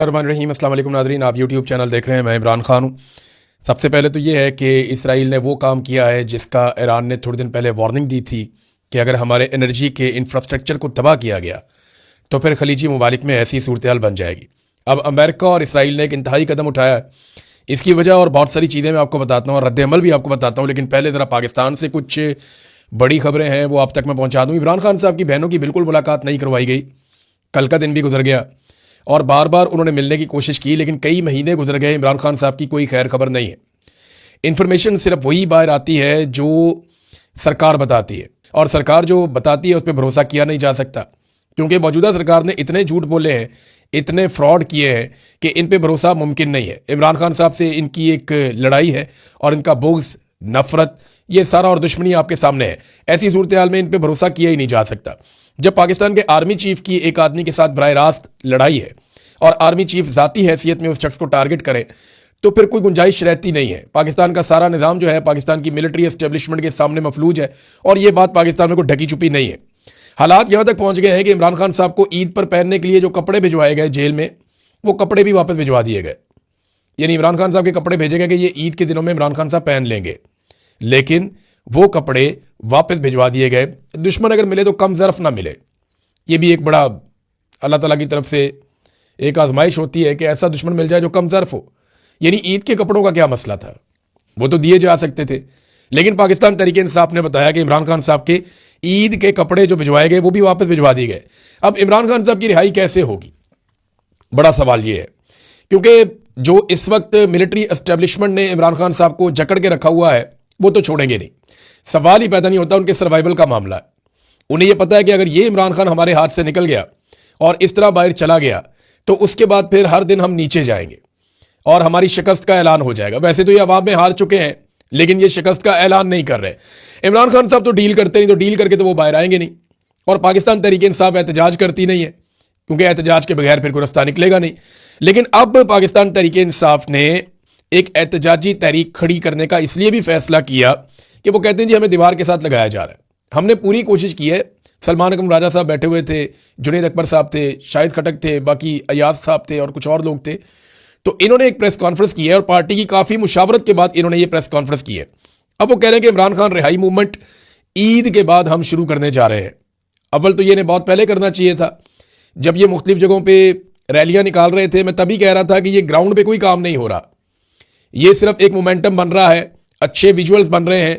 रहीम अस्सलाम वालेकुम नादरीन, आप यूट्यूब चैनल देख रहे हैं। मैं इमरान खान हूँ। सबसे पहले तो ये है कि इसराइल ने वो काम किया है जिसका ईरान ने थोड़े दिन पहले वार्निंग दी थी कि अगर हमारे एनर्जी के इंफ्रास्ट्रक्चर को तबाह किया गया तो फिर खलीजी ममालिक में ऐसी सूरत हाल बन जाएगी। अब अमेरिका और इसराइल ने एक इंतहाई कदम उठाया है। इसकी वजह और बहुत सारी चीज़ें मैं आपको बताता हूँ और रद्द-ए-अमल भी आपको बताता हूँ, लेकिन पहले ज़रा पाकिस्तान से कुछ बड़ी खबरें हैं वो आप तक मैं पहुँचा दूँ। इमरान खान साहब की बहनों की बिल्कुल मुलाकात नहीं करवाई गई। कल का दिन भी गुजर गया और बार बार उन्होंने मिलने की कोशिश की, लेकिन कई महीने गुजर गए, इमरान खान साहब की कोई खैर खबर नहीं है। इन्फॉर्मेशन सिर्फ वही बाहर आती है जो सरकार बताती है, और सरकार जो बताती है उस पर भरोसा किया नहीं जा सकता, क्योंकि मौजूदा सरकार ने इतने झूठ बोले हैं, इतने फ्रॉड किए हैं कि इन पे भरोसा मुमकिन नहीं है। इमरान खान साहब से इनकी एक लड़ाई है और इनका बुग़्ज़, नफ़रत, ये सारा और दुश्मनी आपके सामने है। ऐसी सूरत हाल में इन पे भरोसा किया ही नहीं जा सकता। जब पाकिस्तान के आर्मी चीफ की एक आदमी के साथ बराह रास्त लड़ाई है और आर्मी चीफ ज़ाती हैसियत में उस शख्स को टारगेट करे तो फिर कोई गुंजाइश रहती नहीं है। पाकिस्तान का सारा निज़ाम जो है पाकिस्तान की मिलिट्री एस्टेब्लिशमेंट के सामने मफलूज है, और ये बात पाकिस्तान में कोई ढकी छुपी नहीं है। हालात यहाँ तक पहुँच गए हैं कि इमरान खान साहब को ईद पर पहनने के लिए जो कपड़े भिजवाए गए जेल में, वो कपड़े भी वापस भिजवा दिए गए। यानी इमरान खान साहब के कपड़े भेजे गए कि ये ईद के दिनों में इमरान खान साहब पहन लेंगे, लेकिन वो कपड़े वापस भिजवा दिए गए। दुश्मन अगर मिले तो कम ज़रफ़ ना मिले। ये भी एक बड़ा अल्लाह ताला की तरफ से एक आजमाइश होती है कि ऐसा दुश्मन मिल जाए जो कम ज़रफ़ हो। यानी ईद के कपड़ों का क्या मसला था, वो तो दिए जा सकते थे, लेकिन पाकिस्तान तहरीक इंसाफ ने बताया कि इमरान खान साहब के ईद के कपड़े जो भिजवाए गए वो भी वापस भिजवा दिए गए। अब इमरान खान साहब की रिहाई कैसे होगी, बड़ा सवाल ये है, क्योंकि जो इस वक्त मिलिट्री एस्टेब्लिशमेंट ने इमरान खान साहब को जकड़ के रखा हुआ है वो तो छोड़ेंगे नहीं। सवाल ही पैदा नहीं होता, उनके सर्वाइवल का मामला है। उन्हें यह पता है कि अगर ये इमरान खान हमारे हाथ से निकल गया और इस तरह बाहर चला गया तो उसके बाद फिर हर दिन हम नीचे जाएंगे और हमारी शिकस्त का ऐलान हो जाएगा। वैसे तो ये अवाम में हार चुके हैं, लेकिन ये शिकस्त का ऐलान नहीं कर रहे। इमरान खान साहब तो डील करते नहीं, तो डील करके तो वो बाहर आएंगे नहीं। और पाकिस्तान तहरीक इंसाफ एहतजाज करती नहीं है, क्योंकि एहतजाज के बगैर फिर कोई रास्ता निकलेगा नहीं। लेकिन अब पाकिस्तान तहरीक इंसाफ ने एक एहतजाजी तहरीक खड़ी करने का इसलिए भी फैसला किया कि वो कहते हैं जी हमें दीवार के साथ लगाया जा रहा है। हमने पूरी कोशिश की है। सलमान अकरम राजा साहब बैठे हुए थे, जुनैद अकबर साहब थे, शाहिद खटक थे, बाकी अयाज साहब थे और कुछ और लोग थे। तो इन्होंने एक प्रेस कॉन्फ्रेंस की है और पार्टी की काफ़ी मुशावरत के बाद इन्होंने ये प्रेस कॉन्फ्रेंस की है। अब वो कह रहे हैं कि इमरान खान रिहाई मूवमेंट ईद के बाद हम शुरू करने जा रहे हैं। अव्वल तो ये ने बहुत पहले करना चाहिए था। जब ये मुख्तलिफ जगहों पर रैलियाँ निकाल रहे थे, मैं तभी कह रहा था कि ये ग्राउंड पर कोई काम नहीं हो रहा, ये सिर्फ एक मोमेंटम बन रहा है, अच्छे विजुअल्स बन रहे हैं,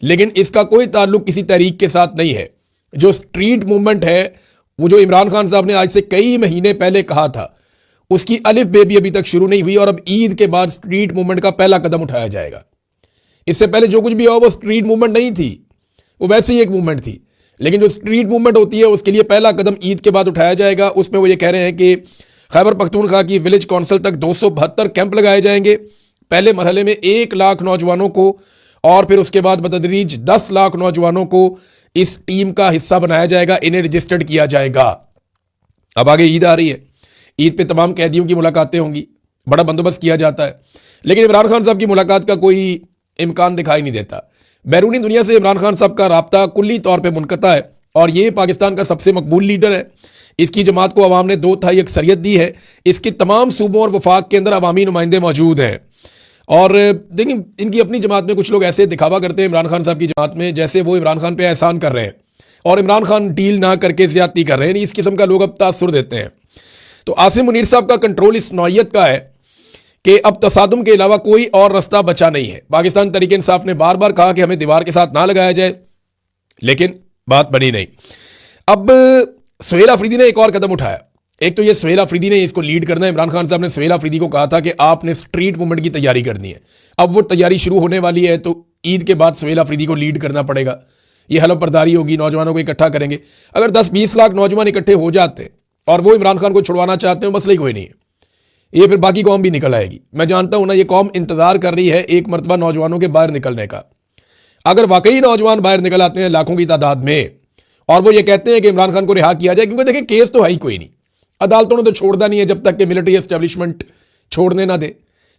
लेकिन इसका कोई ताल्लुक किसी तहरीक के साथ नहीं है। जो स्ट्रीट मूवमेंट है, वो जो इमरान खान साहब ने आज से कई महीने पहले कहा था, उसकी अलिफ बे भी अभी तक शुरू नहीं हुई, और अब ईद के बाद स्ट्रीट मूवमेंट का पहला कदम उठाया जाएगा। इससे पहले जो कुछ भी हुआ वो स्ट्रीट मूवमेंट नहीं थी, वो वैसे ही एक मूवमेंट थी, लेकिन जो स्ट्रीट मूवमेंट होती है उसके लिए पहला कदम ईद के बाद उठाया जाएगा। उसमें वो ये कह रहे हैं कि खैबर पख्तूनख्वा की विलेज काउंसिल तक 272 कैंप लगाए जाएंगे। पहले मरहले में 1 लाख नौजवानों को और फिर उसके बाद बतदरीज 10 लाख नौजवानों को इस टीम का हिस्सा बनाया जाएगा, इन्हें रजिस्टर्ड किया जाएगा। अब आगे ईद आ रही है, ईद पे तमाम कैदियों की मुलाकातें होंगी, बड़ा बंदोबस्त किया जाता है, लेकिन इमरान खान साहब की मुलाकात का कोई इम्कान दिखाई नहीं देता। बैरूनी दुनिया से इमरान खान साहब का राब्ता कुल्ली तौर पर मुनक़ता है, और ये पाकिस्तान का सबसे मकबूल लीडर है। इसकी जमात को अवाम ने 2/3 अक्सरियत दी है। इसके तमाम सूबों और वफाक के अंदर अवामी नुमाइंदे मौजूद हैं। और देखिए, इनकी अपनी जमात में कुछ लोग ऐसे दिखावा करते हैं इमरान खान साहब की जमात में, जैसे वो इमरान खान पे एहसान कर रहे हैं और इमरान खान डील ना करके ज्यादती कर रहे हैं। इस किस्म का लोग अब तासुर देते हैं। तो आसिम मुनीर साहब का कंट्रोल इस नौइयत का है कि अब तसादुम के अलावा कोई और रास्ता बचा नहीं है। पाकिस्तान तहरीक इंसाफ ने बार बार कहा कि हमें दीवार के साथ ना लगाया जाए, लेकिन बात बनी नहीं। अब सुहेल अफरीदी ने एक और कदम उठाया। एक तो ये सुहेल अफरीदी ने इसको लीड करना है। इमरान खान साहब ने सुहेल अफरीदी को कहा था कि आपने स्ट्रीट मूवमेंट की तैयारी करनी है। अब वो तैयारी शुरू होने वाली है, तो ईद के बाद सुहेल अफरीदी को लीड करना पड़ेगा। ये हलफ बर्दारी होगी, नौजवानों को इकट्ठा करेंगे। अगर 10-20 लाख नौजवान इकट्ठे हो जाते और वो इमरान खान को छुड़वाना चाहते हो, मसला ही कोई नहीं है। ये फिर बाकी कौम भी निकल आएगी। मैं जानता हूं ना, ये कौम इंतजार कर रही है एक मरतबा नौजवानों के बाहर निकलने का। अगर वाकई नौजवान बाहर निकल आते हैं लाखों की तादाद में, और वो ये कहते हैं कि इमरान खान को रिहा किया जाए, क्योंकि देखिए केस तो है ही कोई नहीं, अदालतों ने तो छोड़ना नहीं है जब तक कि मिलिट्री एस्टेब्लिशमेंट छोड़ने ना दे।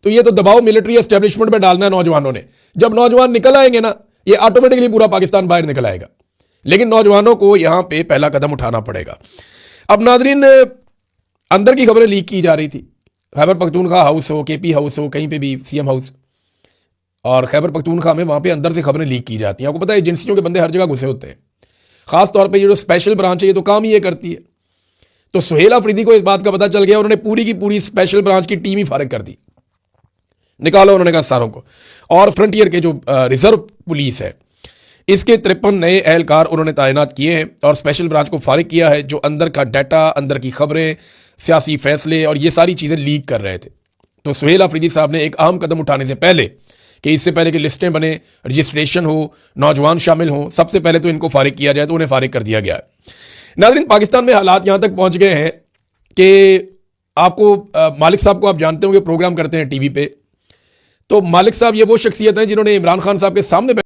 तो ये तो दबाव मिलिट्री एस्टेब्लिशमेंट पे डालना है नौजवानों ने। जब नौजवान निकल आएंगे ना, ये ऑटोमेटिकली पूरा पाकिस्तान बाहर निकल आएगा। लेकिन नौजवानों को यहां पे पहला कदम उठाना पड़ेगा। अब नादरीन, अंदर की खबरें लीक की जा रही थी खैबर पख्तूनख्वा हाउस हो, केपी हाउस हो, कहीं पे भी सीएम हाउस, और खैबर पख्तूनख्वा में वहाँ पे अंदर से खबरें लीक की जाती हैं। आपको पता है एजेंसियों के बंदे हर जगह घुसे होते हैं, खास तौर पे ये जो स्पेशल ब्रांच है ये तो काम ही ये करती है। तो सुहेल अफरीदी को इस बात का पता चल गया, उन्होंने पूरी की पूरी स्पेशल ब्रांच की टीम ही फारिग कर दी, निकालो उन्होंने कहा सारों को। और फ्रंटियर के जो रिजर्व पुलिस है इसके 53 नए एहलकार उन्होंने तैनात किए हैं और स्पेशल ब्रांच को फारिग किया है, जो अंदर का डाटा, अंदर की खबरें, सियासी फैसले और ये सारी चीज़ें लीक कर रहे थे। तो सुहेल अफरीदी साहब ने एक अहम कदम उठाने से पहले कि इससे पहले कि लिस्टें बने, रजिस्ट्रेशन हो, नौजवान शामिल हो, सबसे पहले तो इनको फारिग किया जाए, तो उन्हें फारिग कर दिया गया है। नाज़रीन, पाकिस्तान में हालात यहाँ तक पहुँच गए हैं कि आपको मालिक साहब को आप जानते होंगे, प्रोग्राम करते हैं टीवी पे। तो मालिक साहब ये वो शख्सियत हैं जिन्होंने इमरान खान साहब के सामने